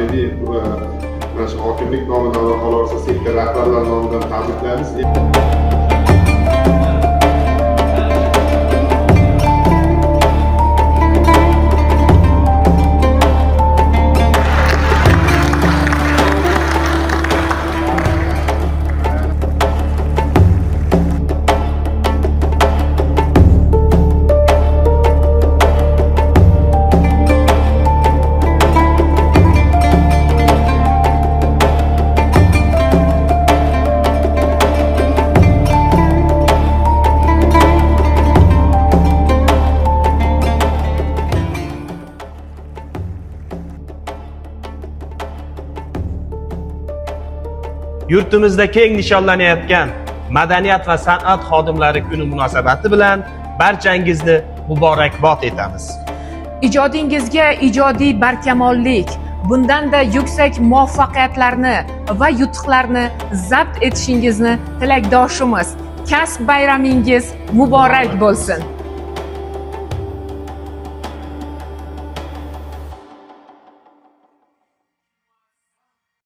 samimiy mana shu hokimlik nomidan va qolorsa sektor rahbarlari nomidan tabriklaymiz. Yurtimizda keng nishonlanayotgan madaniyat va san'at xodimlari kuni munosabati bilan barchangizni muborakbod etamiz. Ijodingizga ijodiy barkamollik, bundanda yuksak muvaffaqiyatlarni va yutuqlarni zabt etishingizni tilakdoshimiz. Kasb bayramingiz muborak bo'lsin.